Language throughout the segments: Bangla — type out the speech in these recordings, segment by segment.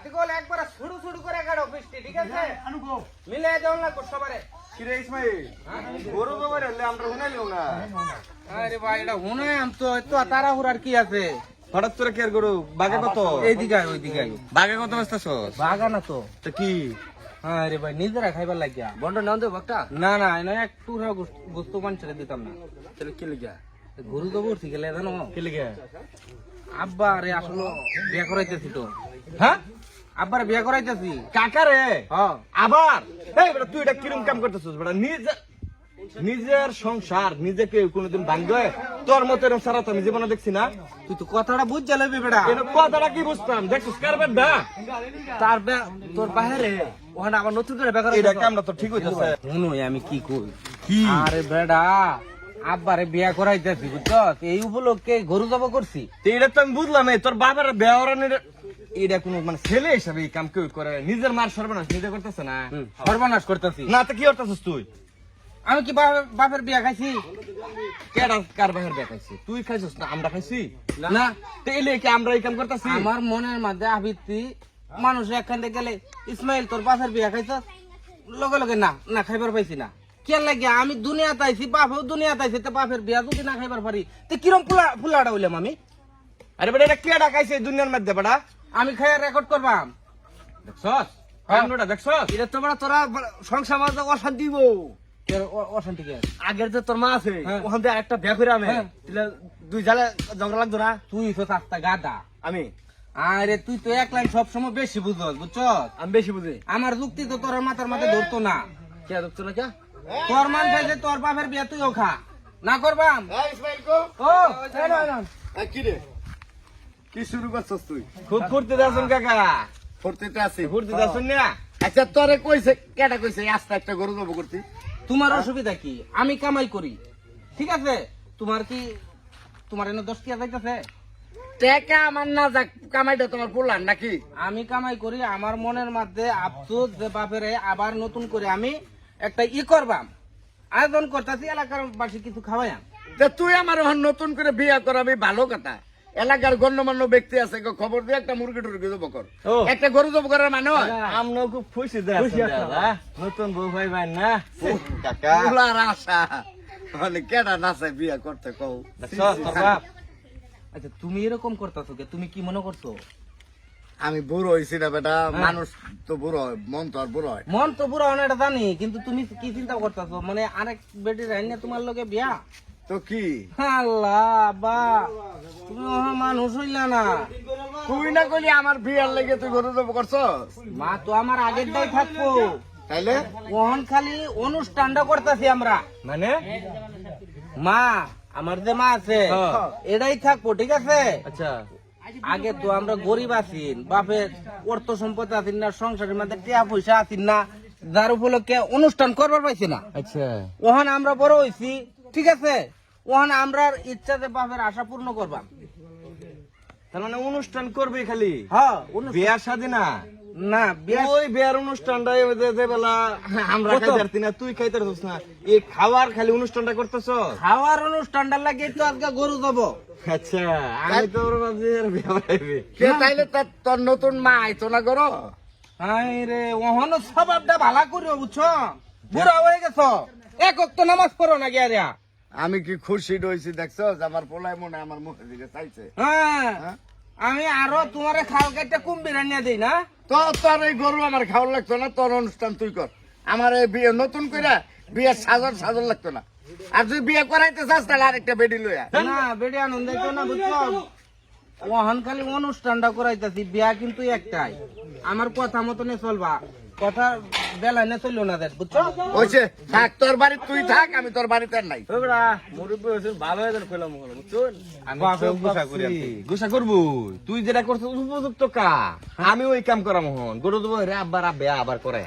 আতিকল একবার শুরু শুরু করে গাড়ো বৃষ্টি ঠিক আছে মিলে যাও না সবারে কিরে ইসমাইল গরু বাবার হলে আমরা হুনাইলেও না আরে ভাই এটা হুনে আম তো এত তাড়াহুড়ার কি আছে হঠাৎ করে কে গরু বাগে কত এইদিকে আয় ওইদিকে আয় বাগে কত ব্যস্ত বাগা না তো তো কি আরে ভাই নিজেরা খাইবার লাগিয়া বন্ড নাম দেব একটা না না এনে একটু গোস্ত ছেড়ে দিতাম না তাহলে কি লিগা গরু তো ভর্তি গেলে জানো কি লিগা আব্বা আরে আসলে বিয়ে করাইতেছি তো হ্যাঁ আব্বার বিয়ে করাইতেছি কাকা রে হ্যাঁ আবার এই বেটা তুই এটা কিরম কাম করতেছিস বেটা নিজের সংসার নিজেকে কোনোদিন ভাঙবে তোর মতো এরকম সারা তো আমি জীবনে দেখছি না তুই তো কথাটা বুঝতে লবি বেটা এটা কথাটা কি বুঝতাম দেখছিস কার বেটা তার তোর বাইরে ওখানে আবার নতুন করে বেকার এটা কামটা তো ঠিক হইতেছে শুনুই আমি কি কই কি আরে বেটা আব্বারে বিয়া করাইতেছি বুঝছস এই উপলক্ষে গরু জব করছি এটা তো আমি বুঝলাম এই তোর বাবার বেহরানের এটা কোন মানে ছেলে হিসাবে এই কাম কেউ করে নিজের মার সর্বনাশ নিজে করতেছে না সর্বনাশ করতেছি না তো কি করতেছিস তুই আমি কি বাপের বিয়া খাইছি কেডা কার বাহির দেখাইছি তুই খাইছিস না আমরা খাইছি না তো এলে কি আমরা এই কাম করতেছি আমার মনের মধ্যে আবৃত্তি মানুষ এখান থেকে গেলে ইসমাইল তোর বাপের বিয়া খাইছ লগে লগে না না খাইবার পাইছি না কে লাগে আমি দুনিয়াতে আইছি বাপেও দুনিয়াতে আইছি তো বাপের বিয়া যদি না খাইবার পারি তো কিরম ফুলাটা হইলাম আমি আরে বেটা এটা কেডা খাইছে এই দুনিয়ার মধ্যে বেটা আমি খাইয়া রেকর্ড করবাম দেখছস কামটা দেখছস এটা তোমরা তোরা সংসার মাঝে অশান্তি দিব অশান্তি কে আগের যে তোর মা আছে হ্যাঁ। ওখান থেকে একটা বিয়া করে আমি হ্যাঁ। তাহলে দুই জালে ঝগড়া লাগতো না তুই তো রাস্তা গাদা আমি আরে তুই তো এক লাইন সবসময় বেশি বুঝছস বুঝছস আমি বেশি বুঝি আমার যুক্তি তো তোর মাথার মাথায় ধরতো না কে ধরতো না কে তোর মান খাইছে তোর বাপের বিয়া তুইও খা না করবাম ও কি রে কি শুরু করছস তুই খুব ফুর্তি দাসুন কাকা ফুর্তিতে আছি ফুর্তি দাসুন না আচ্ছা তোরে কইছে কেটা কইছে আস্তে একটা গরু জব করতি তোমার অসুবিধা কি আমি কামাই করি ঠিক আছে তোমার এনে 10 টিয়া যাইতেছে টাকা আমার না যাক কামাইটা তোমার পোলার নাকি আমি কামাই করি আমার মনের মধ্যে আফসোস যে বাপেরে আবার নতুন করে আমি একটা করবাম আয়োজন করতেছি এলাকার বাসী কিছু খাওয়াইয়াম তা তুই আমার এখন নতুন করে বিয়া করাবি ভালো কথা এলাকার গণ্যমান্য ব্যক্তি আছে খবর দিয়ে একটা মুরগি টুরগি জব কর ও। একটা গরু জব করার মানে হয়? আমরাও খুব খুশি নতুন বউ ভাই ভাই না কাকা পোলার আশা মানে কেটা নাচে বিয়া করতে কও দেখছস তোর বাপ আচ্ছা তুমি এরকম করতেছো কে তুমি কি মনে করছো আমি বুড়ো হয়েছি না বেটা মানুষ তো বুড়ো হয় মন তো আর বুড়ো হয় মন তো পুরো অনেকটা জানি কিন্তু তুমি কি চিন্তা করতেছো মানে আরেক বেটি রাইনে তোমার লগে বিয়া তো কি আল্লাহ বা তুমি ওহা মানুষ হইলা না তুই না কইলি আমার বিয়ার লেগে তুই গরু জব করছ মা তো আমার আগের দাই থাকবো তাইলে ওহন খালি অনুষ্ঠানটা করতেছি আমরা মানে মা আমার যে মা আছে এটাই থাকবো ঠিক আছে আচ্ছা আগে তো আমরা গরিব আছি বাপের অর্থ সম্পদ আছি না সংসারের মধ্যে টিয়া পয়সা আছি না যার উপলক্ষে অনুষ্ঠান করবার পাইছি না আচ্ছা ওখান আমরা বড় হইছি ঠিক আছে ওখান আমরা ইচ্ছাতে বাপের আশা পূর্ণ করবাম তার মানে অনুষ্ঠান করবে খালি হ্যাঁ বিয়া শাদী না না বিয়া ওই বিয়ার অনুষ্ঠানটা যে বেলা আমরা কত? খাইতে পারতি না তুই খাইতে পারছিস না এই খাওয়ার খালি অনুষ্ঠানটা করতেছ খাওয়ার অনুষ্ঠানটা লাগে তো আজকে গরু দেবো আচ্ছা আমি তো ওর মাঝে আর বিয়া বাড়াইবি। কে তাইলে তোর নতুন মা আইতো না করো হাই রে ওহন স্বভাবটা ভালা করিও বুঝছো বুড়া হয়ে গেছো একক তো নামাজ পড়ো না গিয়া আমি কি খুশি হয়েছি দেখছো আমার পোলাই মনে আমার মুখের দিকে চাইছে হ্যাঁ হ্যাঁ? আমি আরো তোমারে খাল কাটতে কুম্ভি রান্না দিই না তো তোর এই গরু আমার খাওয়ার লাগতো না তোর অনুষ্ঠান তুই কর আমার এই বিয়ে নতুন করে বিয়ের সাজর লাগতো না আর তুই বিয়ে করাইতে চাস তাহলে আরেকটা বেডি লইয়া না বেড়ে আনন্দ তো না বুঝছো ওহন খালি অনুষ্ঠানটা করাইতেছি বিয়া কিন্তু একটাই আমার কথা মতনে চলবা কথা বেলা না চললো না দেখ বুঝছো হয়েছে থাক তোর বাড়ি তুই থাক আমি তোর বাড়িতে আর নাই ভালো হয়ে কইলাম বুঝছুন গুসা করবো তুই যেটা করছিস উপযুক্ত কা আমি ওই কাম করাম হন গরু দেবো রে আবার বিয়া আবার করে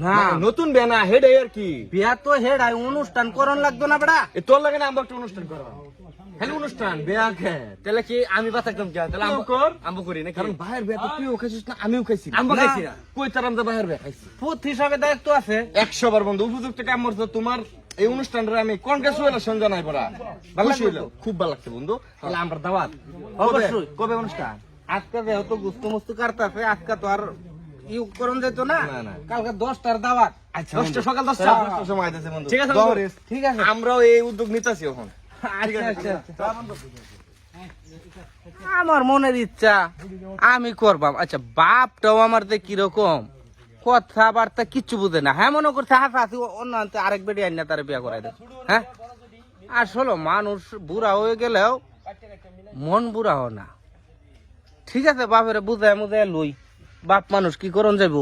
না নতুন বিয়া না হেড আর কি বিয়া তো হেডাই অনুষ্ঠান করন লাগতো না বেড়া এ তোর লাগে না আমরা একটা অনুষ্ঠান করবো খালি অনুষ্ঠান বিয়া খে তাহলে কি আমি বাতা একদম তাহলে আম্বু কর আম্বু করি না কারণ ভাইয়ের বিয়া তো তুইও খাইছিস না আমিও খাইছি আম্বু খাইছি না। কই তার আমরা ভাইয়ের বিয়া খাইছি পুত হিসাবে দায়িত্ব আছে 100 বার বন্ধু উপযুক্ত কাম করছো তোমার এই অনুষ্ঠানটা আমি কনগ্রেচুলেশন জানাই পড়া ভালো হইলো খুব ভালো লাগছে বন্ধু তাহলে আমরা দাওয়াত অবশ্যই। কবে অনুষ্ঠান আজকে যেহেতু গুস্তু মুস্তু কাটতেছে আজকে তো আর ইউ করন যেত না না, না। কালকে 10টার দাওয়াত। আচ্ছা 10টা সকাল 10টা তাহলে 10টার সময় আইতেছে বন্ধু ঠিক আছে, দাও বন্ধু। rest। ঠিক আছে আমরাও এই উদ্যোগ নিতেছি এখন আচ্ছা আচ্ছা আচ্ছা। আমার মনের ইচ্ছা আমি করবাম। আচ্ছা বাপটাও আমার যে কিরকম কথাবার্তা কিচ্ছু বুঝে না। হ্যাঁ মনে করছে হাসি অন্য আনতে আরেক বেটি আইনা তার বিয়া করাই দেয়। হ্যাঁ আসলে মানুষ বুড়া হয়ে গেলেও মন বুড়া হয় না। ঠিক আছে বাপের বুঝায় মুজায় লই, বাপ মানুষ কি করন যাইব।